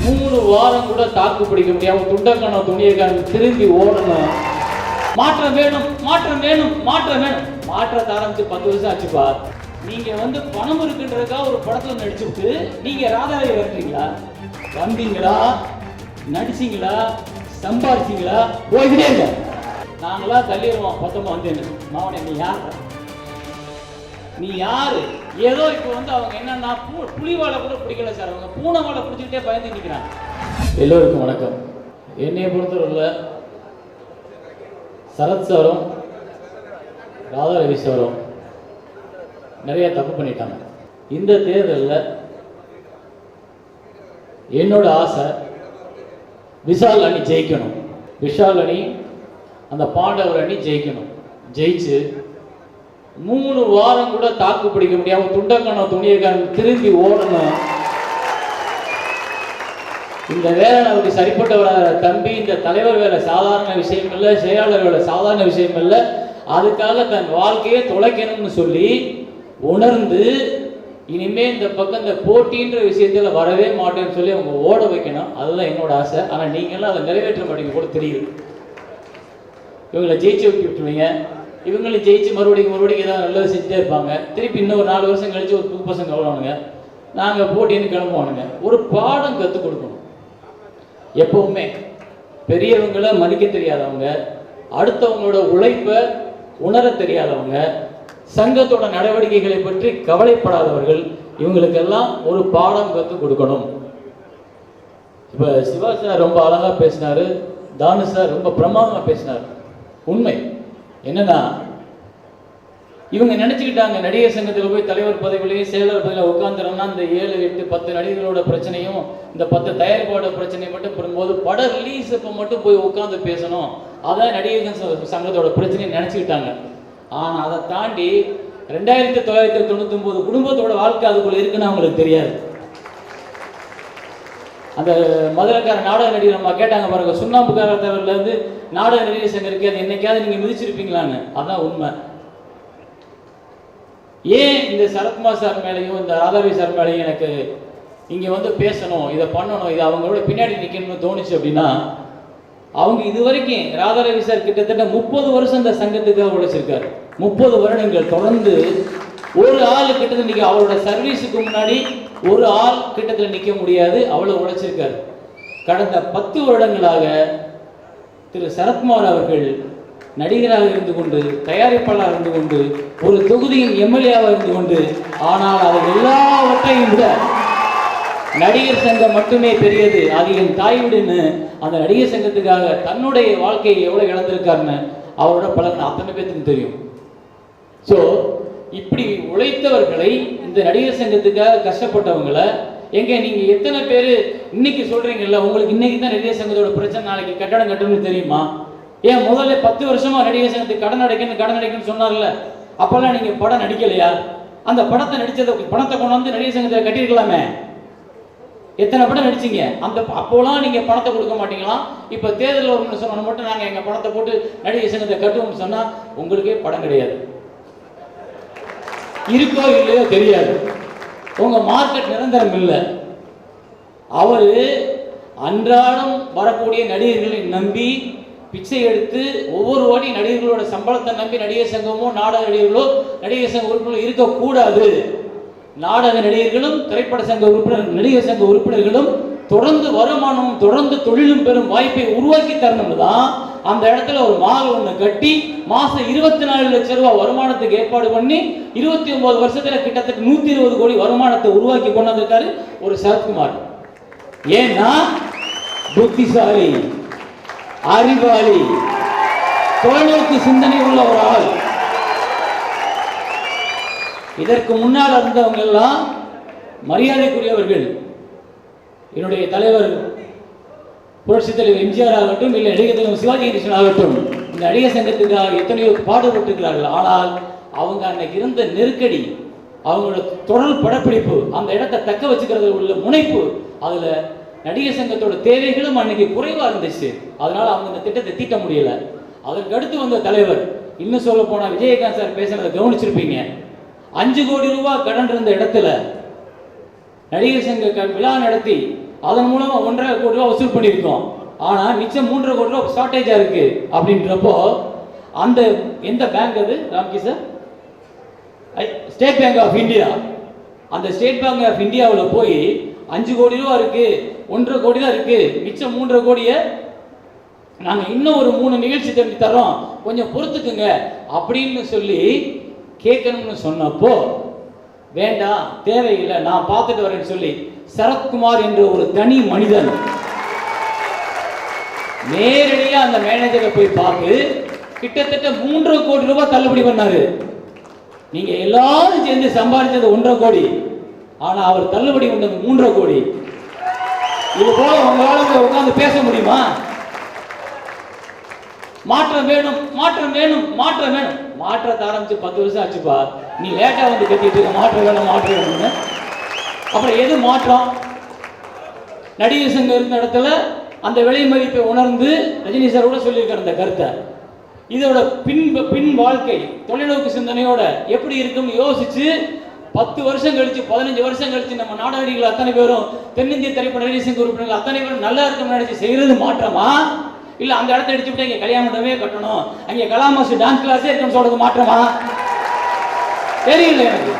3 வாரம் கூட தாக்கு பிடிக்க முடியாம துண்டக்கணும் துணியை திரும்பி ஓடணும். மாற்றம் வேணும், மாற்றம் வேணும், மாற்றம் வேணும். மாற்றத்தை ஆரம்பிச்சு 10 வருஷம் ஆச்சுப்பா. நீங்க பணம் இருக்குன்றதுக்கா ஒரு படத்துல நடிச்சுட்டு நீங்க ராதாவை வரீங்களா? வந்தீங்களா, நடிச்சீங்களா, சம்பாதிச்சீங்களா, போய்கிட்டே இருக்க. நாங்களா தள்ளிடுவோம். மொத்தமா மாவனே நீ யார்? நீ யாரு? ஏதோ இப்போ அவங்க என்னன்னா புலிவாலை கூட பிடிக்கல சார், அவங்க பூனை வாழை பிடிச்சிக்கிட்டே பயந்து நிற்கிறாங்க. எல்லோருக்கும் வணக்கம். என்னைய பொறுத்தவரையில் சரத் சாரும் ராதா ரவி சாரும் நிறைய தப்பு பண்ணிட்டாங்க. இந்த தேர்தலில் என்னோட ஆசை விஷால் அணி ஜெயிக்கணும். விஷால் அணி, அந்த பாண்டவர் அணி ஜெயிக்கணும். ஜெயிச்சு 3 வாரம் கூட தாக்கு பிடிக்க முடியாம துண்டக்கணும் துணியை திரும்பி ஓடணும். இந்த வேலை நமக்கு சரிப்பட்ட தம்பி, இந்த தலைவர் வேலை சாதாரண விஷயம் இல்லை, செயலாளர் வேலை சாதாரண விஷயம் இல்லை. அதுக்காக தன் வாழ்க்கையை தொலைக்கணும்னு சொல்லி உணர்ந்து இனிமே இந்த பக்கம் இந்த போட்டின்ற விஷயத்துல வரவே மாட்டேன்னு சொல்லி அவங்க ஓட வைக்கணும். அதுதான் என்னோட ஆசை. ஆனா நீங்களாம் அதை நிறைவேற்ற மாட்டீங்க கூட தெரியுது. இவங்களை ஜெயிச்சு விட்டுருவீங்க, இவங்களும் ஜெயிச்சு மறுபடியும் ஏதாவது நல்லது செஞ்சுட்டே இருப்பாங்க. திருப்பி இன்னொரு 4 வருஷம் கழிச்சு ஒரு புது பசங்க வருவானுங்க, நாங்கள் போட்டின்னு கிளம்புவானுங்க. ஒரு பாடம் கற்றுக் கொடுக்கணும். எப்பவுமே பெரியவங்களை மதிக்க தெரியாதவங்க, அடுத்தவங்களோட உழைப்பை உணர தெரியாதவங்க, சங்கத்தோட நடவடிக்கைகளை பற்றி கவலைப்படாதவர்கள், இவங்களுக்கெல்லாம் ஒரு பாடம் கற்றுக் கொடுக்கணும். இப்போ சிவா சார் ரொம்ப அழகாக பேசினார், தானு சார் ரொம்ப பிரமாதமாக பேசினார். உண்மை என்னன்னா, இவங்க நினைச்சுக்கிட்டாங்க நடிகர் சங்கத்தில் போய் தலைவர் பதவியிலையும் செயலாளர் பதவியில் உட்காந்துறோம்னா இந்த 7, 8, 10 நடிகர்களோட பிரச்சனையும் இந்த 10 தயாரிப்பாளோட பிரச்சனையும் மட்டும் பெறும்போது பட ரிலீஸ் இப்போ மட்டும் போய் உட்காந்து பேசணும், அதான் நடிகர் சங்கத்தோட பிரச்சனையை நினைச்சுக்கிட்டாங்க. ஆனால் அதை தாண்டி 2999 குடும்பத்தோட வாழ்க்கை அதுக்குள்ள இருக்குன்னு அவங்களுக்கு தெரியாது. அந்த மதுரைக்கார நாடக நடிகர் நம்ம கேட்டாங்க பாருங்க, சுண்ணாம்புக்கார தவிரிலேருந்து நாடக நடிகர் சங்கம் இருக்கு, அது என்னைக்காவது நீங்கள் மிதிச்சிருப்பீங்களான்னு. அதான் உண்மை. ஏன் இந்த சரத்குமார் சார் மேலேயும் இந்த ராதாவி சார் மேலேயும் எனக்கு இங்கே பேசணும், இதை பண்ணணும், இது அவங்களோட பின்னாடி நிற்கணும்னு தோணுச்சு அப்படின்னா, அவங்க இது வரைக்கும் ராதாரவி சார் கிட்டத்தட்ட 30 வருஷம் இந்த சங்கத்துக்காக உழைச்சிருக்காரு. 30 வருடங்கள் தொடர்ந்து ஒரு ஆள் கிட்டத்தட்ட நிற்க, அவரோட சர்வீஸுக்கு முன்னாடி ஒரு ஆள் கிட்டத்தில் நிற்க முடியாது, அவ்வளோ உழைச்சிருக்காரு. கடந்த 10 வருடங்களாக திரு சரத்குமார் அவர்கள் நடிகராக இருந்து கொண்டு, தயாரிப்பாளராக இருந்து கொண்டு, ஒரு தொகுதியின் எம்எல்ஏவாக இருந்து கொண்டு, ஆனால் அதை எல்லாவற்றையும் விட நடிகர் சங்கம் மட்டுமே பெரியது, அது என் தாய் வீடுன்னு அந்த நடிகர் சங்கத்துக்காக தன்னுடைய வாழ்க்கையை எவ்வளோ இழந்திருக்காருன்னு அவரோட பலன் அத்தனை பேத்துக்கு தெரியும். ஸோ இப்படி உழைத்தவர்களை, இந்த நடிகர் சங்கத்துக்காக கஷ்டப்பட்டவங்களை எங்க நீங்க எத்தனை பேர் இன்னைக்கு சொல்றீங்கல்ல, உங்களுக்கு இன்னைக்கு தான் நடிகர் சங்கத்தோட பிரச்சனை, நாளைக்கு கட்டடம் கட்டணும்னு தெரியுமா? ஏன் முதல்ல 10 வருஷமா நடிகர் சங்கத்துக்கு கடன் அடைக்கணும்னு சொன்னார்ல, அப்பெல்லாம் நீங்க படம் நடிக்கலையா? அந்த படத்தை நடிச்சதை பணத்தை கொண்டு வந்து நடிகர் சங்கத்தை கட்டியிருக்கலாமே. எத்தனை படம் நடிச்சீங்க? அந்த அப்போலாம் நீங்க பணத்தை கொடுக்க மாட்டீங்களா? இப்ப தேர்தல் வரும்னு சொன்ன மட்டும் நாங்க எங்க பணத்தை போட்டு நடிகர் சங்கத்தை கட்டுவோம்னு சொன்னா உங்களுக்கே படம் கிடையாது, இருக்கோ இல்லையோ தெரியாது, உங்க மார்க்கெட் நிரந்தரம் இல்லை. அவரு அன்றாடம் வரக்கூடிய நடிகர்களை நம்பி பிச்சை எடுத்து ஒவ்வொரு வாட்டி நடிகர்களோட சம்பளத்தை நம்பி நடிகர் சங்கமோ நாடக நடிகர்களோ நடிகர் சங்க உறுப்பினர்கள் இருக்கக்கூடாது. நாடக நடிகர்களும் திரைப்பட சங்க உறுப்பினர் நடிகர் சங்க உறுப்பினர்களும் தொடர்ந்து வருமானமும் தொடர்ந்து தொழிலும் பெறும் வாய்ப்பை உருவாக்கி தரணும் தான் அந்த இடத்துல ஒரு மால் ஒன்று கட்டி மாசம் 24 லட்சம் ரூபாய் வருமானத்துக்கு ஏற்பாடு பண்ணி 29 வருஷத்துல கிட்டத்தட்ட 120 கோடி வருமானத்தை உருவாக்கி கொண்டிருக்காரு ஒரு சரத்குமார். ஏன்னா புத்திசாலி, அறிவாளி, தொலைநோக்கு சிந்தனை உள்ள ஒரு ஆள். இதற்கு முன்னால் இருந்தவங்க எல்லாம் மரியாதைக்குரியவர்கள். என்னுடைய தலைவர் புரட்சி தலைவர் எம்ஜிஆர் ஆகட்டும், இல்லை நடிகர் தலைவர் சிவாஜி கணேசன் ஆகட்டும், இந்த நடிகர் சங்கத்துக்காக எத்தனையோ பாடுபட்டிருக்கிறார்கள். ஆனால் அவங்க அன்னைக்கு இருந்த நெருக்கடி, அவங்களோட தொடர் படப்பிடிப்பு, அந்த இடத்தை தக்க வச்சுக்கிறது உள்ள முனைப்பு, அதுல நடிகர் சங்கத்தோட தேவைகளும் அன்னைக்கு குறைவா இருந்துச்சு. அதனால அவங்க இந்த திட்டத்தை தீட்ட முடியல. அதற்கு அடுத்து வந்த தலைவர், இன்னும் சொல்ல போனா விஜயகாந்த் சார் பேசுறதை கவனிச்சிருப்பீங்க. 5 கோடி ரூபாய் கடன் இருந்த இடத்துல நடிகர் சங்க விழா நடத்தி அதன் மூலமா 1.5 கோடி ரூபாய் வசூல் பண்ணியிருக்கோம். ஆனா மிச்சம் 3.5 கோடி ரூபாய் ஷார்டேஜா இருக்கு. அப்படின்றப்போ அந்த எந்த பேங்க் அது Ramki sir? State Bank of India. அந்த ஸ்டேட் பேங்க் ஆஃப் இந்தியாவில் போய் 5 கோடி ரூபா இருக்கு, 1.5 கோடி தான் இருக்கு, மிச்சம் 3.5 கோடியை நாங்க இன்னும் ஒரு 3 நிகழ்ச்சி தண்ணி தரோம், கொஞ்சம் பொறுத்துக்குங்க அப்படின்னு சொல்லி கேட்கணும்னு சொன்னப்போ வேண்டாம் தேவையில்லை நான் பார்த்துட்டு வரேன்னு சொல்லி சரத்குமார் என்ற ஒரு தனி மனிதன் நேரடியா அந்த மேனேஜரை போய் பார்த்து கிட்டத்தட்ட 3.5 கோடி ரூபாய் தள்ளுபடி பண்ணாரு. நீங்க எல்லாரும் சேர்ந்து சம்பாதிச்சது 1.5 கோடி, ஆனா அவர் தள்ளுபடி பண்ணது 3.5 கோடி. இது போல உங்களால உட்கார்ந்து பேச முடியுமா? மாற்றம் வேணும், மாற்றம் வேணும், மாற்றம் வேணும். மாற்றத்தை ஆரம்பிச்சு 10 வருஷம் ஆச்சுப்பா. நீ லேட்டா வந்து கட்டிட்டு இருக்க மாற்றம் வேணும், மாற்றம் வேணும்னு. அப்புறம் எது மாற்றம்? நடிகர் சங்கம் இருந்த இடத்துல அந்த விலை மதிப்பை உணர்ந்து ரஜினி சார் கூட சொல்லியிருக்காரு அந்த கருத்தை. இதோட பின் வாழ்க்கை தொலைநோக்கு சிந்தனையோட எப்படி இருக்கும்னு யோசிச்சு 10 வருஷம் கழிச்சு 15 வருஷம் கழிச்சு நம்ம நாடகர்கள் அத்தனை பேரும் தென்னிந்திய திரைப்பட நடிகர் சங்க உறுப்பினர்கள் அத்தனை பேரும் நல்லா இருக்கும்னு நினைச்சு செய்யறது மாற்றமா? இல்ல அந்த இடத்த அடிச்சுட்டு இங்க கல்யாண மண்டபமே கட்டணும், அங்கே கலாமாஸ்டர் டான்ஸ் கிளாஸே இருக்குன்னு சொல்றது மாற்றமா? தெரியல எனக்கு.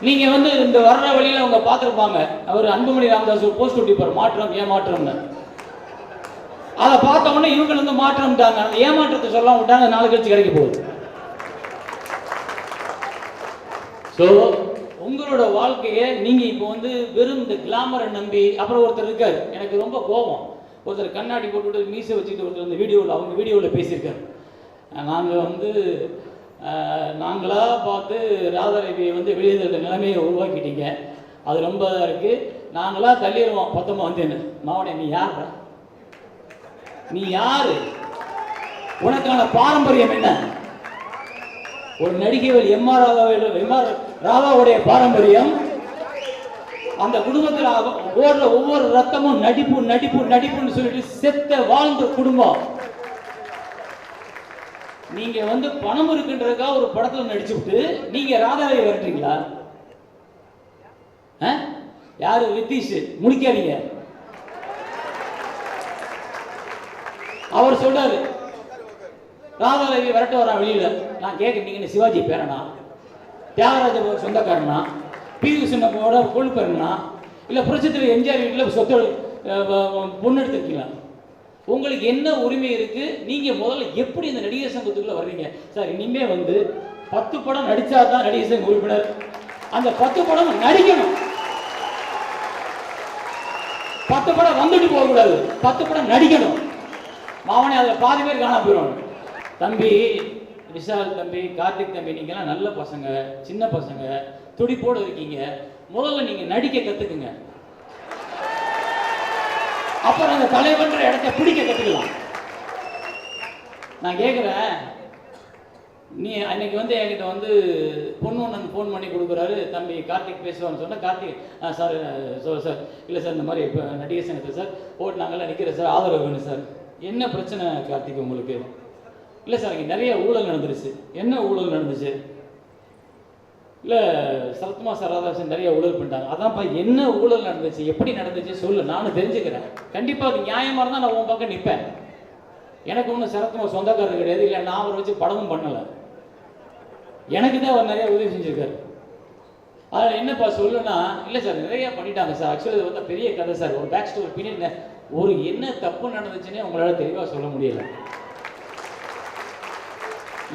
நீங்க வந்து இந்த வர்ற வழியில அவங்க பார்த்துருப்பாங்க, அவர் அன்புமணி ராமதாஸ் ஒரு போஸ்ட் ஒட்டிப்பார், மாற்றம் ஏமாற்றம்னு. அதை பார்த்த உடனே இவங்க வந்து மாற்றம்ட்டாங்க, அந்த ஏமாற்றத்தை சொல்ல விட்டாங்க, 4 கழிச்சு கிடைக்க போகுது. ஸோ உங்களோட வாழ்க்கையை நீங்க இப்போ வந்து வெறும் இந்த கிளாமரை நம்பி. அப்புறம் ஒருத்தர் இருக்காரு, எனக்கு ரொம்ப கோபம். ஒருத்தர் கண்ணாடி போட்டுவிட்டு மீசை வச்சுக்கிட்டு ஒருத்தர் அந்த வீடியோவில் அவங்க வீடியோவில் பேசியிருக்காரு. நாங்கள் வந்து நாங்களாக பார்த்து ராதாரவியை வந்து வெளியேற நிலைமையை உருவாக்கிட்டீங்க, அது ரொம்ப இதாக இருக்குது, நாங்களாக தள்ளிடுவோம் பத்தமாக வந்து என்ன மாவனே நீ யார்? நீ யாரு? உனக்கான பாரம்பரியம் என்ன? ஒரு நடிகைகள் எம்ஆர் ராதாவுடைய பாரம்பரியம் அந்த குடும்பத்தில் ஓடுற ஒவ்வொரு ரத்தமும் நடிப்பு நடிப்பு நடிப்புன்னு சொல்லிட்டு செத்த வாழ்ந்த குடும்பம். நீங்க வந்து பணம் இருக்குன்றதுக்காக ஒரு படத்துல நடிச்சு விட்டு நீங்க ராதாவை வரட்டீங்களா? யாரு? ரித்தீஷ் முடிக்காதீங்க. அவர் சொல்றாரு ராதாரவி விரட்ட வரான் வெளியில. நான் கேட்க நீங்க சிவாஜி பேரனா, தியாகராஜ சொந்தக்காரனா, பி.வி. சின்னப்போட கொழுப்பேரனா, இல்ல புரட்சித்தலைவர் எம்ஜிஆர் வீட்டில் சொத்து பொண்ணு எடுத்துருக்கீங்களா? உங்களுக்கு என்ன உரிமை இருக்கு? நீங்க முதல்ல எப்படி இந்த நடிகர் சங்கத்துக்குள்ள வர்றீங்க? சார் இனிமே வந்து 10 படம் நடிச்சாதான் நடிகர் சங்க உறுப்பினர். அந்த 10 படம் நடிக்கணும். 10 படம் வந்துட்டு போக கூடாது, 10 படம் நடிக்கணும். மாவனே அதுல பாதி பேர் காணாம போயிடுவாங்க. தம்பி விஷால் தம்பி, கார்த்திக் தம்பி, நீங்கெல்லாம் நல்ல பசங்க, சின்ன பசங்க, துடிப்போடு இருக்கீங்க. முதல்ல நீங்க நடிக்க கத்துக்குங்க, அப்புறம் அந்த தலைவன்ற இடத்தை பிடிக்க கத்துக்கலாம். நான் கேட்குறேன், நீ அன்னைக்கு வந்து என்கிட்ட வந்து பொண்ணு ஃபோன் பண்ணி கொடுக்குறாரு, தம்பி கார்த்திக் பேசுவான்னு சொன்னால், கார்த்திக் சார் சார் இல்லை சார் இந்த மாதிரி இப்போ நடிகர் சங்கத்தில் சார் போட்டு நாங்கள்லாம் நிற்கிறேன் சார், ஆதரவு வேணும் சார். என்ன பிரச்சனை கார்த்திக் உங்களுக்கு? இல்லை சார் இங்கே நிறைய ஊழல் நடந்துருச்சு. என்ன ஊழல் நடந்துச்சு? இல்லை சரத்குமார் சார் ராதாகிருஷ்ணன் நிறைய ஊழல் பண்ணிட்டாங்க. அதான்ப்பா என்ன ஊழல் நடந்துச்சு, எப்படி நடந்துச்சு சொல்லு, நானும் தெரிஞ்சுக்கிறேன். கண்டிப்பாக அது நியாயமாக இருந்தால் நான் உன் பக்கம் நிற்பேன். எனக்கு ஒன்றும் சரத்குமார் சொந்தக்காரர் கிடையாது, இல்லை நான் அவரை வச்சு படமும் பண்ணலை. எனக்கு தான் அவர் நிறைய உதவி செஞ்சுருக்காரு. அதில் என்னப்பா சொல்லுன்னா, இல்லை சார் நிறையா பண்ணிட்டாங்க சார், ஆக்சுவலி இது வந்து பெரிய கதை சார், ஒரு பேக் ஸ்டோரி பின்னாடி ஒரு என்ன தப்பு நடந்துச்சுன்னே உங்களால் தெளிவாக சொல்ல முடியல.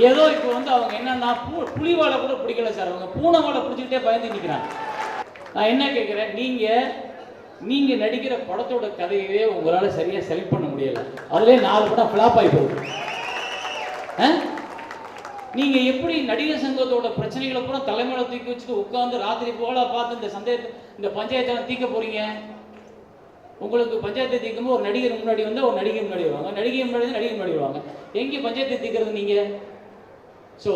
ஏதோ இப்போ வந்து அவங்க என்னன்னா புலிவாலை கூட பிடிக்கல சார், அவங்க பூனை வாழை பிடிச்சிக்கிட்டே பயந்து நிற்கிறாங்க. நான் என்ன கேட்குறேன், நீங்கள் நடிக்கிற படத்தோட கதையவே உங்களால் சரியாக செலக்ட் பண்ண முடியலை, அதுலேயே 4 படம் ஃப்ளாப் ஆகி போகுது. நீங்கள் எப்படி நடிகர் சங்கத்தோட பிரச்சனைகளை பூரா தலைமையில தூக்கி வச்சுட்டு உட்காந்து ராத்திரி போல பார்த்து இந்த பஞ்சாயத்தெல்லாம் தீர்க்க போறீங்க? உங்களுக்கு பஞ்சாயத்தை தீர்க்கும்போது ஒரு நடிகர் முன்னாடி வந்து ஒரு நடிகை முன்னாடி வருவாங்க, நடிகை முன்னாடி நடிகை முன்னாடி வருவாங்க. எங்கே பஞ்சாயத்தை தீர்க்கிறது நீங்கள்? ஸோ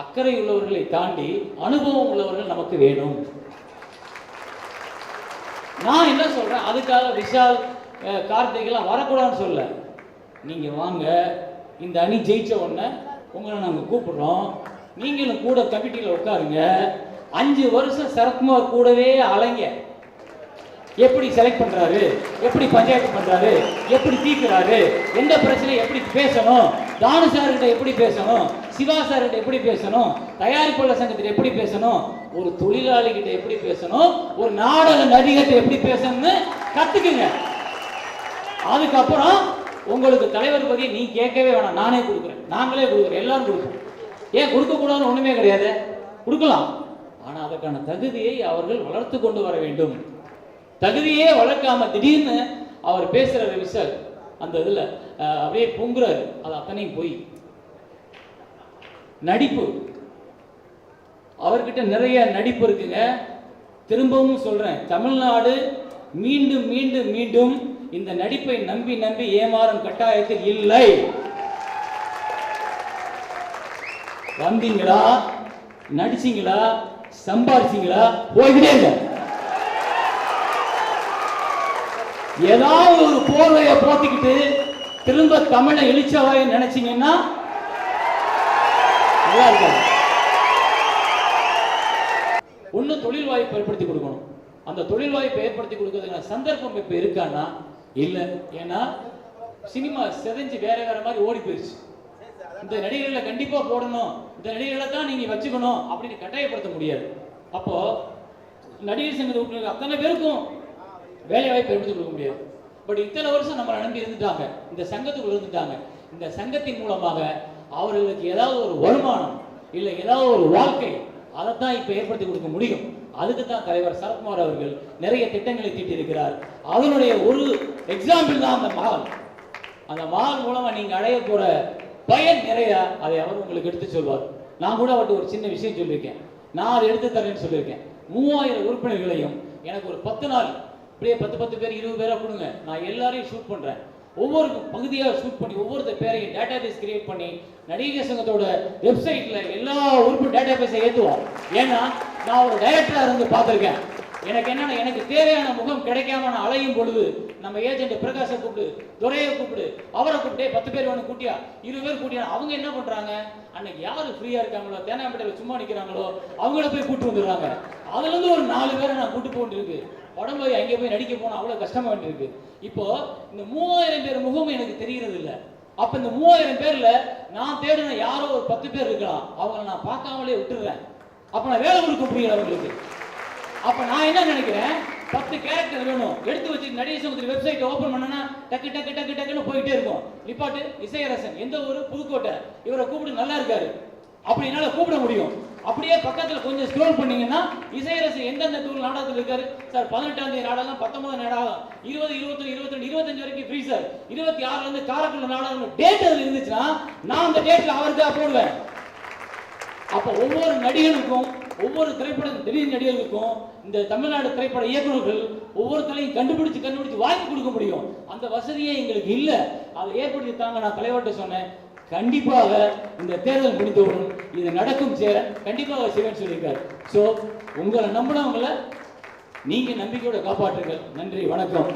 அக்கறை உள்ளவர்களை தாண்டி அனுபவம் உள்ளவர்கள் நமக்கு வேணும். நான் என்ன சொல்றேன், அதுக்காக விஷால் கார்த்திகெல்லாம் வரக்கூடாதுன்னு சொல்ல. நீங்க வாங்க, இந்த அணி ஜெயிச்ச உடனே உங்களை நாங்கள் கூப்பிடுறோம், நீங்களும் கூட கமிட்டியில் உட்காருங்க, 5 வருஷம் சரத்குமார் கூடவே அலைங்க. எப்படி செலக்ட் பண்றாரு, எப்படி பஞ்சாயத்து பண்றாரு, எப்படி தீர்க்கிறாரு, எந்த பிரச்சனை எப்படி பேசணும், தானு சார்கிட்ட எப்படி பேசணும், சிவா சார்கிட்ட எப்படி பேசணும், தயாரிப்பாளர் சங்கத்திட்ட எப்படி பேசணும், ஒரு தொழிலாளி கிட்ட எப்படி பேசணும், ஒரு நாடக நடிகர்கிட்ட எப்படி பேசணும்னு கத்துக்குங்க. அதுக்கப்புறம் உங்களுக்கு தலைவர் பத்தி நீ கேட்கவே வேணாம், நானே கொடுக்குறேன், நாங்களே கொடுக்குறோம், எல்லாரும் கொடுப்போம். ஏன் கொடுக்க கூடாதுன்னு ஒண்ணுமே கிடையாது, கொடுக்கலாம். ஆனா அதற்கான தகுதியை அவர்கள் வளர்த்து கொண்டு வர வேண்டும். தகுதியே வளர்க்காம திடீர்னு அவர் பேசுற விஷயம் அந்த இதுல அப்படியே பொங்குறாரு, அது அத்தனையும் போய் நடிப்பு. அவர்கிட்ட நிறைய நடிப்பு இருக்குங்க. திரும்பவும் சொல்றேன், தமிழ்நாடு மீண்டும் மீண்டும் மீண்டும் இந்த நடிப்பை நம்பி நம்பி ஏமாறும் கட்டாயத்தில் இல்லை. வந்தீங்களா, நடிச்சீங்களா, சம்பாதிச்சீங்களா, போய்கிட்டே இருங்க. ஏதாவது ஒரு போர்வையை போத்திக்கிட்டு திரும்ப தமிழை இழிச்சவாய நினைச்சீங்கன்னா நல்லா இருக்காது. ஒண்ணு தொழில் வாய்ப்பு ஏற்படுத்தி கொடுக்கணும். அந்த தொழில் வாய்ப்பை ஏற்படுத்தி கொடுக்கறதுக்கான சந்தர்ப்பம் இப்ப இருக்கான்னா இல்ல. ஏன்னா சினிமா செதஞ்சு வேற வேற மாதிரி ஓடி போயிடுச்சு. இந்த நடிகர்களை கண்டிப்பா போடணும், இந்த நடிகர்களை தான் நீங்க வச்சுக்கணும் அப்படின்னு கட்டாயப்படுத்த முடியாது. அப்போ நடிகர் சங்க உறுப்பினர்கள் அத்தனை பேருக்கும் வேலை வாய்ப்பு ஏற்படுத்தி கொடுக்க முடியாது. பட் இத்தனை வருஷம் நம்மளை நம்பி இருந்துட்டாங்க, இந்த சங்கத்துக்குள்ள இருந்துட்டாங்க. இந்த சங்கத்தின் மூலமாக அவர்களுக்கு ஏதாவது ஒரு வருமானம் இல்லை ஏதாவது ஒரு வாழ்க்கை அதைத்தான் இப்ப ஏற்படுத்தி கொடுக்க முடியும். அதுக்கு தான் தலைவர் சரத்குமார் அவர்கள் நிறைய திட்டங்களை தீட்டியிருக்கிறார். அதனுடைய ஒரு எக்ஸாம்பிள் தான் அந்த மஹால். அந்த மஹால் மூலமா நீங்க அடைய போற பயன் நிறைய, அதை அவர் உங்களுக்கு எடுத்து சொல்வார். நான் கூட அவர்கிட்ட ஒரு சின்ன விஷயம் சொல்லியிருக்கேன், நான் அதை எடுத்து தரேன்னு சொல்லியிருக்கேன். 3000 உறுப்பினர்களையும் எனக்கு ஒரு 10 நாள் இப்படியே 10 பேர் 20 பேரா கொடுங்க, நான் எல்லாரையும் ஷூட் பண்றேன். ஒவ்வொரு பகுதியாக ஷூட் பண்ணி ஒவ்வொருத்தர் பேரையும் டேட்டா பேஸ் கிரியேட் பண்ணி நடிகர் சங்கத்தோட வெப்சைட்ல எல்லா உறுப்பு டேட்டா பேஸை ஏற்றுவோம். ஏன்னா நான் ஒரு டைரக்டரா இருந்து பார்த்துருக்கேன். எனக்கு என்னன்னா, எனக்கு தேவையான முகம் கிடைக்காம நான் அலையும் பொழுது நம்ம ஏஜென்ட் பிரகாஷை கூப்பிடு, துரையை கூப்பிடு, அவரை கூப்பிட்டு 10 பேர் வேணும் கூட்டியா, 20 பேர் கூட்டியா. அவங்க என்ன பண்றாங்க, அன்னைக்கு யாரு ஃப்ரீயா இருக்காங்களோ, தேனாம்பேட்டையில சும்மா நிக்கிறாங்களோ அவங்கள போய் கூட்டு வந்துடுறாங்க. அதுல இருந்து ஒரு 4 பேரை நான் கூட்டு போட்டு இருக்கு. உடம்பு அங்கே போய் நடிக்க போனா அவ்வளவு கஷ்டமா இருக்கு. இப்போ இந்த 3000 பேர் முகம் எனக்கு தெரிகிறது இல்லை. அப்ப இந்த 3000 பேர்ல நான் தேடின யாரோ ஒரு 10 பேர் இருக்கலாம், அவங்களை நான் பார்க்காமலே விட்டுறேன். அப்ப நான் வேலை கொடுக்க முடியல அவங்களுக்கு. அப்ப நான் என்ன நினைக்கிறேன், 10 கேரக்டர் வேணும் எடுத்து வச்சு நடிகர் சங்கத்தின் வெப்சைட் ஓபன் பண்ணனா டக்கு டக்கு டக்கு டக்குன்னு போயிட்டே இருக்கும். நிப்பாட்டு இசையரசன் எந்த ஊரு, புதுக்கோட்டை, இவரை கூப்பிட்டு நல்லா இருக்காரு அப்படி என்னால கூப்பிட முடியும். அப்படியே பக்கத்துல கொஞ்சம் ஸ்க்ரோல் பண்ணீங்கன்னா இசையரசன் எந்தெந்த டூர் நாடகத்தில் இருக்காரு சார், 18ஆம் தேதி நாடகம், 19 நாடகம், 20, 21, 22, 25 வரைக்கும் ஃப்ரீ சார், 26ல இருந்து காரைக்குடி நாடகம் டேட் அதுல இருந்துச்சுன்னா நான் அந்த டேட்ல அவருக்காக போடுவேன். அப்ப ஒவ்வொரு நடிகனுக்கும் ஒவ்வொரு திரைப்பட திடீர் நடிகர்களுக்கும் இந்த தமிழ்நாடு திரைப்பட இயக்குநர்கள் ஒவ்வொருத்தரையும் கண்டுபிடிச்சு வாய்ப்பு கொடுக்க முடியும். அந்த வசதியே எங்களுக்கு இல்ல. அதை ஏற்படுத்தி தாங்க. நான் தலைவர்கிட்ட சொன்னேன், கண்டிப்பாக இந்த தேர்தல் முடிந்தவுடன் இது நடக்கும் சேரன் கண்டிப்பாக செய்வேன்னு சொல்லியிருக்காரு. சோ உங்களை நம்பினவங்களை நீங்க நம்பிக்கையோட காப்பாற்றுங்கள். நன்றி, வணக்கம்.